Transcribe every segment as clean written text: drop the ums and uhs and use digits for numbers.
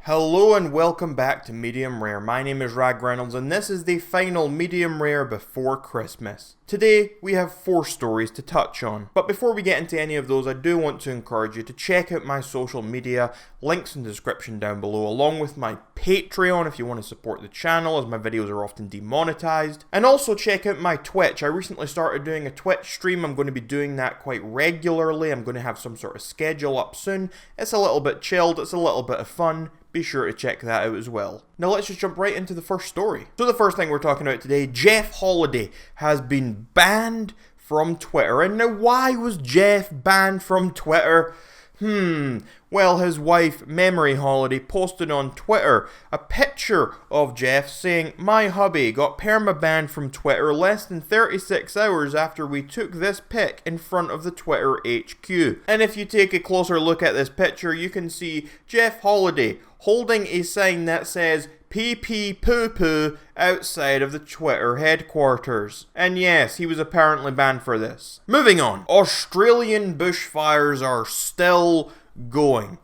Hello and welcome back to Medium Rare. My name is Rag Reynolds and this is the final Medium Rare before Christmas. Today we have 4 stories to touch on, but before we get into any of those I do want to encourage you to check out my social media, links in the description down below, along with my Patreon if you want to support the channel as my videos are often demonetized, and also check out my Twitch. I recently started doing a Twitch stream. I'm going to be doing that quite regularly. I'm going to have some sort of schedule up soon. It's a little bit chilled, it's a little bit of fun. Be sure to check that out as well. Now let's just jump right into the first story. So the first thing we're talking about today, Jeff Holiday has been banned from Twitter. And now why was Jeff banned from Twitter? Well, his wife, Memory Holiday, posted on Twitter a picture of Jeff saying, "My hubby got perma-banned from Twitter less than 36 hours after we took this pic in front of the Twitter HQ." And if you take a closer look at this picture, you can see Jeff Holiday holding a sign that says "pee pee poo poo" outside of the Twitter headquarters. And yes, he was apparently banned for this. Moving on. Australian bushfires are still going.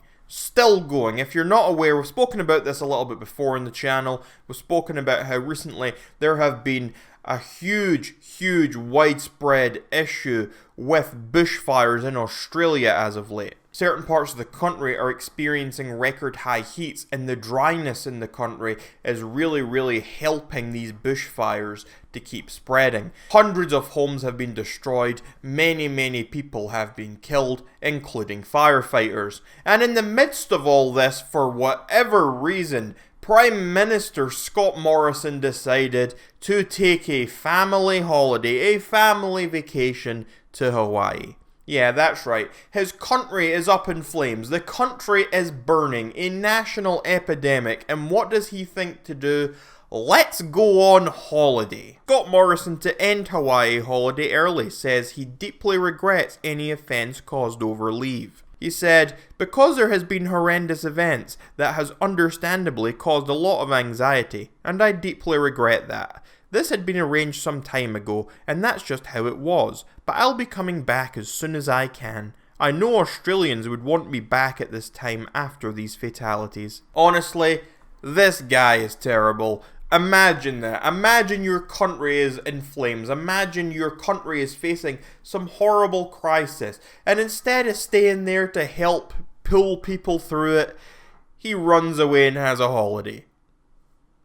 If you're not aware, we've spoken about this a little bit before in the channel. We've spoken about how recently there have been a huge widespread issue with bushfires in Australia as of late. Certain parts of the country are experiencing record high heats, and the dryness in the country is really helping these bushfires to keep spreading. Hundreds of homes have been destroyed, many people have been killed, including firefighters. And in the midst of all this, for whatever reason, Prime Minister Scott Morrison decided to take a family holiday, a family vacation to Hawaii. Yeah, that's right. His country is up in flames. The country is burning. A national epidemic. And what does he think to do? Let's go on holiday. Scott Morrison, to end Hawaii holiday early, says he deeply regrets any offence caused over leave. He said, "Because there has been horrendous events, that has understandably caused a lot of anxiety, and I deeply regret that. This had been arranged some time ago, and that's just how it was, but I'll be coming back as soon as I can. I know Australians would want me back at this time after these fatalities." Honestly, this guy is terrible. Imagine that. Imagine your country is in flames. Imagine your country is facing some horrible crisis. And instead of staying there to help pull people through it, he runs away and has a holiday.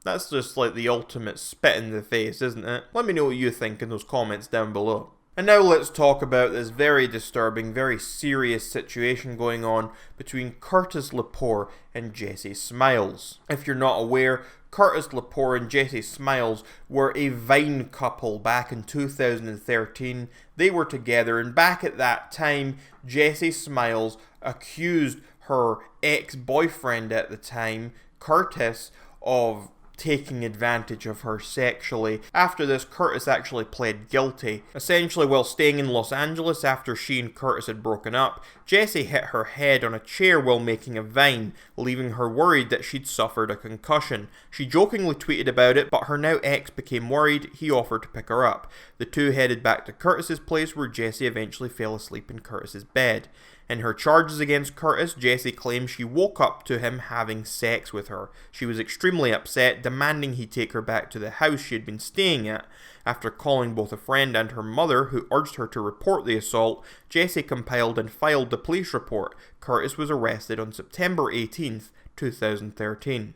That's just like the ultimate spit in the face, isn't it? Let me know what you think in those comments down below. And now let's talk about this very disturbing, very serious situation going on between Gertys Lepore and Jessi Smiles. If you're not aware, Gertys Lepore and Jessi Smiles were a Vine couple back in 2013. They were together, and back at that time, Jessi Smiles accused her ex-boyfriend at the time, Gertys, of taking advantage of her sexually. After this, Gertys actually pled guilty. Essentially, while staying in Los Angeles after she and Gertys had broken up, Jessi hit her head on a chair while making a Vine, leaving her worried that she'd suffered a concussion. She jokingly tweeted about it, but her now ex became worried. He offered to pick her up. The two headed back to Gertys' place, where Jessi eventually fell asleep in Gertys' bed. In her charges against Gertys, Jessi claims she woke up to him having sex with her. She was extremely upset, demanding he take her back to the house she had been staying at. After calling both a friend and her mother, who urged her to report the assault, Jessi compiled and filed the police report. Gertys was arrested on September 18th, 2013.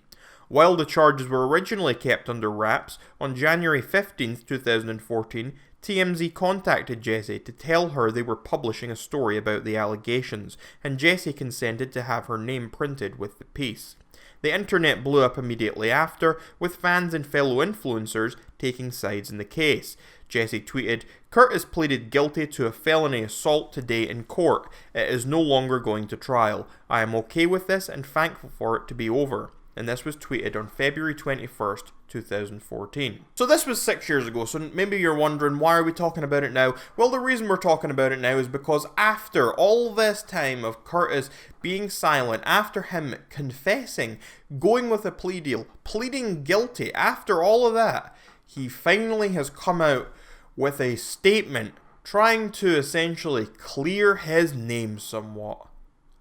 While the charges were originally kept under wraps, on January 15th, 2014, TMZ contacted Jessi to tell her they were publishing a story about the allegations, and Jessi consented to have her name printed with the piece. The internet blew up immediately after, with fans and fellow influencers taking sides in the case. Jessi tweeted, "Gertys pleaded guilty to a felony assault today in court. It is no longer going to trial. I am okay with this and thankful for it to be over." And this was tweeted on February 21st, 2014. So this was 6 years ago, so maybe you're wondering, why are we talking about it now? Well, the reason we're talking about it now is because after all this time of Gertys being silent, after him confessing, going with a plea deal, pleading guilty, after all of that, he finally has come out with a statement trying to essentially clear his name somewhat.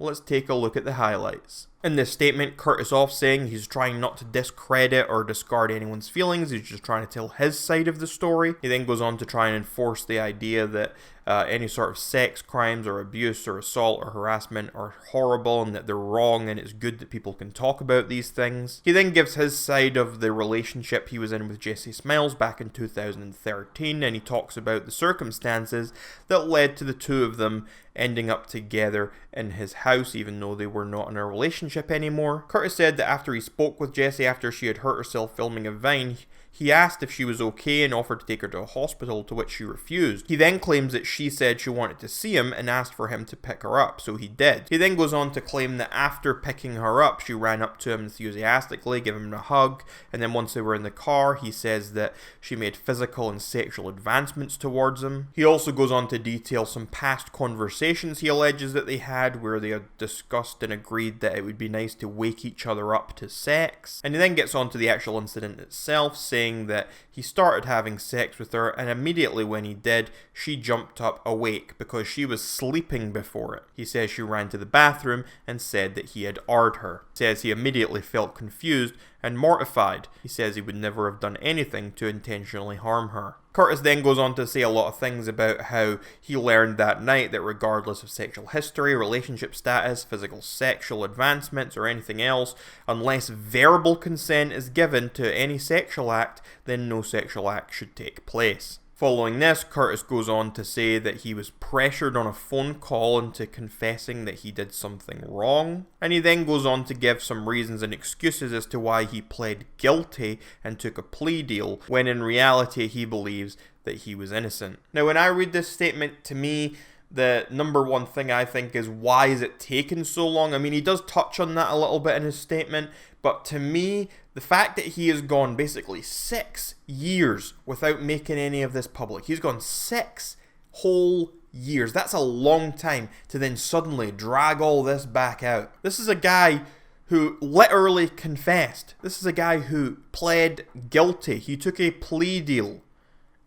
Let's take a look at the highlights. In this statement, Gertys off saying he's trying not to discredit or discard anyone's feelings, he's just trying to tell his side of the story. He then goes on to try and enforce the idea that any sort of sex crimes or abuse or assault or harassment are horrible and that they're wrong, and it's good that people can talk about these things. He then gives his side of the relationship he was in with Jessi Smiles back in 2013, and he talks about the circumstances that led to the two of them ending up together in his house, even though they were not in a relationship anymore. Gertys said that after he spoke with Jessi after she had hurt herself filming a Vine, he asked if she was okay and offered to take her to a hospital, to which she refused. He then claims that she said she wanted to see him and asked for him to pick her up, so he did. He then goes on to claim that after picking her up, she ran up to him enthusiastically, gave him a hug, and then once they were in the car, he says that she made physical and sexual advancements towards him. He also goes on to detail some past conversations he alleges that they had where they had discussed and agreed that it would be nice to wake each other up to sex. And he then gets on to the actual incident itself, saying that he started having sex with her, and immediately when he did, she jumped up awake because she was sleeping before it. He says she ran to the bathroom and said that he had R'd her. He says he immediately felt confused and mortified. He says he would never have done anything to intentionally harm her. Gertys then goes on to say a lot of things about how he learned that night that regardless of sexual history, relationship status, physical sexual advancements, or anything else, unless verbal consent is given to any sexual act, then no sexual act should take place. Following this, Gertys goes on to say that he was pressured on a phone call into confessing that he did something wrong, and he then goes on to give some reasons and excuses as to why he pled guilty and took a plea deal, when in reality he believes that he was innocent. Now, when I read this statement, to me, the number one thing I think is, why is it taking so long? I mean, he does touch on that a little bit in his statement, but to me, the fact that he has gone basically 6 years without making any of this public, he's gone 6 whole years. That's a long time to then suddenly drag all this back out. This is a guy who literally confessed. This is a guy who pled guilty. He took a plea deal.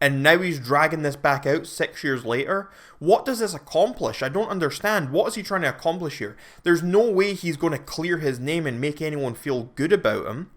And now he's dragging this back out 6 years later. What does this accomplish? I don't understand. What is he trying to accomplish here? There's no way he's going to clear his name and make anyone feel good about him.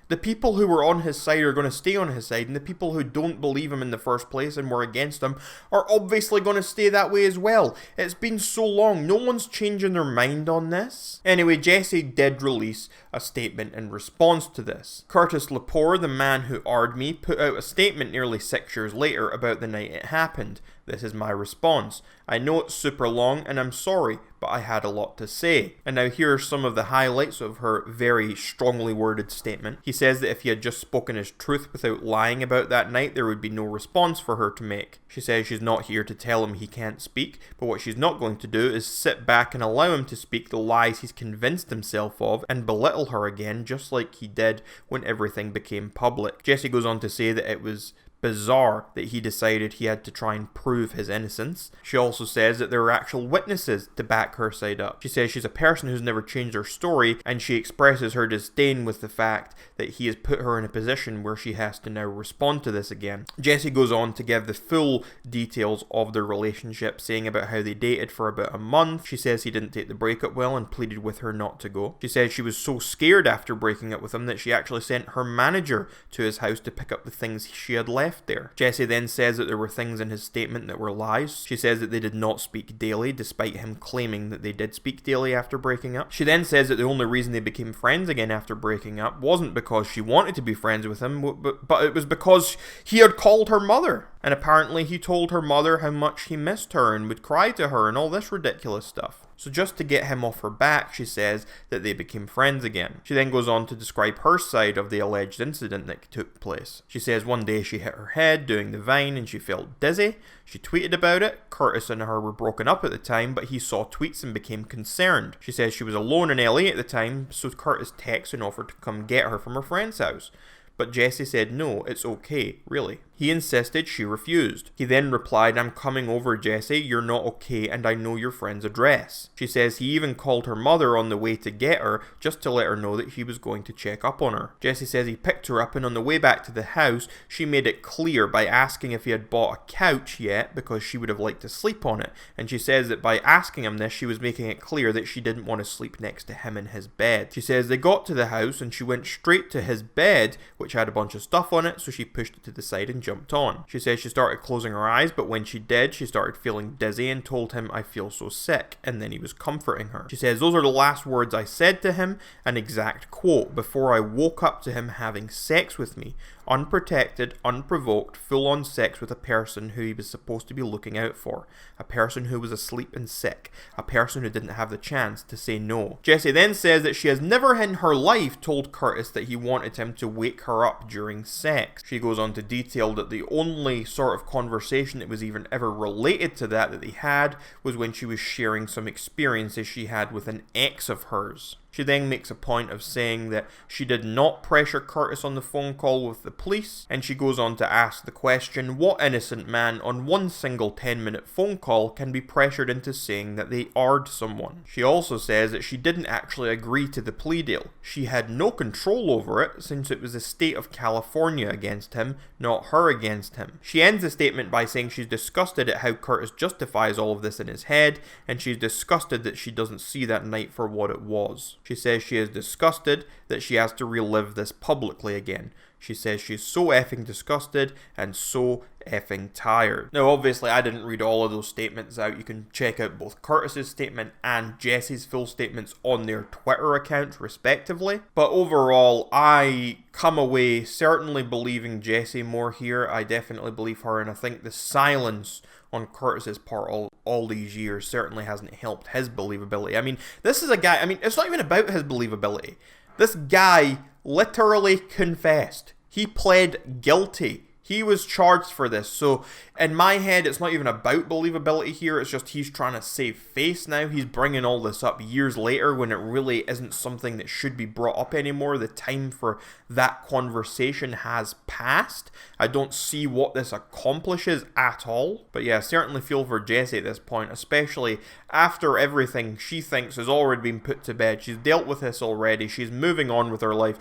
The people who were on his side are going to stay on his side, and the people who don't believe him in the first place and were against him are obviously going to stay that way as well. It's been so long, no one's changing their mind on this. Anyway, Jessi did release a statement in response to this. Gertys Lepore, the man who R'd me, put out a statement nearly 6 years later about the night it happened. This is my response. I know it's super long and I'm sorry, but I had a lot to say. And now here are some of the highlights of her very strongly worded statement. He says that if he had just spoken his truth without lying about that night, there would be no response for her to make. She says she's not here to tell him he can't speak, but what she's not going to do is sit back and allow him to speak the lies he's convinced himself of and belittle her again, just like he did when everything became public. Jessi goes on to say that it was bizarre that he decided he had to try and prove his innocence. She also says that there are actual witnesses to back her side up. She says she's a person who's never changed her story, and she expresses her disdain with the fact that he has put her in a position where she has to now respond to this again. Jessi goes on to give the full details of their relationship, saying about how they dated for about a month. She says he didn't take the breakup well and pleaded with her not to go. She says she was so scared after breaking up with him that she actually sent her manager to his house to pick up the things she had left there. Jessi then says that there were things in his statement that were lies. She says that they did not speak daily, despite him claiming that they did speak daily after breaking up. She then says that the only reason they became friends again after breaking up wasn't because she wanted to be friends with him, but it was because he had called her mother. And apparently he told her mother how much he missed her and would cry to her and all this ridiculous stuff. So just to get him off her back, she says that they became friends again. She then goes on to describe her side of the alleged incident that took place. She says one day she hit her head doing the Vine and she felt dizzy. She tweeted about it. Gertys and her were broken up at the time, but he saw tweets and became concerned. She says she was alone in LA at the time, so Gertys texted and offered to come get her from her friend's house. but Jessi said no, it's okay, really. He insisted, she refused. He then replied, I'm coming over, Jessi, you're not okay and I know your friend's address. She says he even called her mother on the way to get her, just to let her know that he was going to check up on her. Jessi says he picked her up and on the way back to the house, she made it clear by asking if he had bought a couch yet, because she would have liked to sleep on it. And she says that by asking him this, she was making it clear that she didn't want to sleep next to him in his bed. She says they got to the house and she went straight to his bed, which had a bunch of stuff on it, so she pushed it to the side and jumped on. She says she started closing her eyes, but when she did, she started feeling dizzy and told him, I feel so sick, and then he was comforting her. She says, those are the last words I said to him, an exact quote, before I woke up to him having sex with me. Unprotected, unprovoked, full-on sex with a person who he was supposed to be looking out for. A person who was asleep and sick. A person who didn't have the chance to say no. Jessi then says that she has never in her life told Gertys that he wanted him to wake her up during sex. She goes on to detail that the only sort of conversation that was even ever related to that they had was when she was sharing some experiences she had with an ex of hers. She then makes a point of saying that she did not pressure Gertys on the phone call with the police, and she goes on to ask the question, what innocent man on one single 10-minute phone call can be pressured into saying that they AR'd someone? She also says that she didn't actually agree to the plea deal. She had no control over it, since it was the state of California against him, not her against him. She ends the statement by saying she's disgusted at how Gertys justifies all of this in his head, and she's disgusted that she doesn't see that night for what it was. She says she is disgusted that she has to relive this publicly again. She says she's so effing disgusted and so effing tired. Now obviously I didn't read all of those statements out. You can check out both Gertys' statement and Jessi's full statements on their Twitter accounts respectively. But overall I come away certainly believing Jessi more here. I definitely believe her, and I think the silence on Gertys' part all these years certainly hasn't helped his believability. I mean, this is a guy, it's not even about his believability. This guy literally confessed. He pled guilty. He was charged for this. So in my head, it's not even about believability here. It's just he's trying to save face now. He's bringing all this up years later when it really isn't something that should be brought up anymore. The time for that conversation has passed. I don't see what this accomplishes at all. But yeah, I certainly feel for Jessi at this point, especially after everything she thinks has already been put to bed. She's dealt with this already. She's moving on with her life.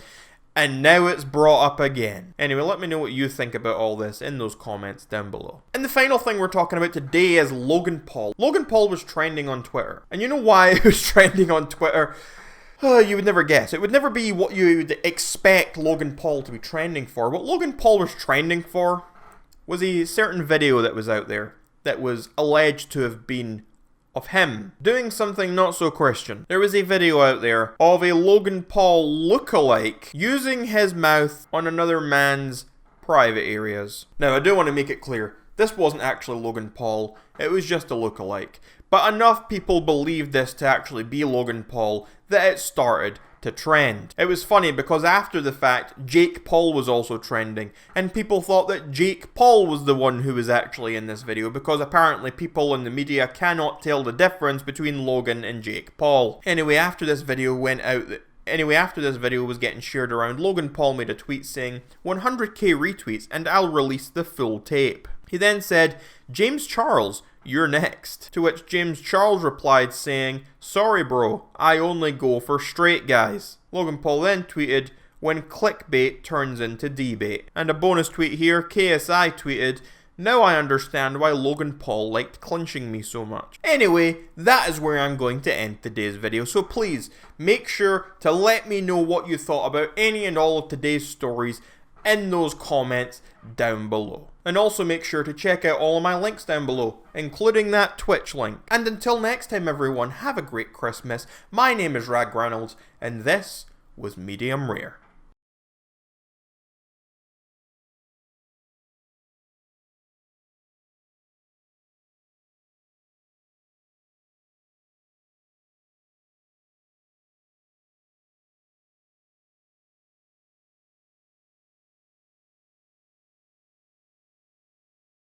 And now it's brought up again. Anyway, let me know what you think about all this in those comments down below. And the final thing we're talking about today is Logan Paul. Logan Paul was trending on Twitter. And you know why it was trending on Twitter? You would never guess. It would never be what you would expect Logan Paul to be trending for. What Logan Paul was trending for was a certain video that was out there that was alleged to have been of him doing something not so Christian. There was a video out there of a Logan Paul lookalike using his mouth on another man's private areas. Now, I do want to make it clear, this wasn't actually Logan Paul, it was just a lookalike. But enough people believed this to actually be Logan Paul that it started to trend. It was funny because after the fact, Jake Paul was also trending, and people thought that Jake Paul was the one who was actually in this video, because apparently people in the media cannot tell the difference between Logan and Jake Paul. Anyway, after this video was getting shared around, Logan Paul made a tweet saying, 100k retweets and I'll release the full tape. He then said, James Charles, you're next. To which James Charles replied saying, sorry bro, I only go for straight guys. Logan Paul then tweeted, when clickbait turns into debate. And a bonus tweet here, KSI tweeted, now I understand why Logan Paul liked clinching me so much. Anyway, that is where I'm going to end today's video. So please, make sure to let me know what you thought about any and all of today's stories in those comments down below. And also make sure to check out all of my links down below, including that Twitch link. And until next time everyone, have a great Christmas. My name is Reynolds, and this was Medium Rare.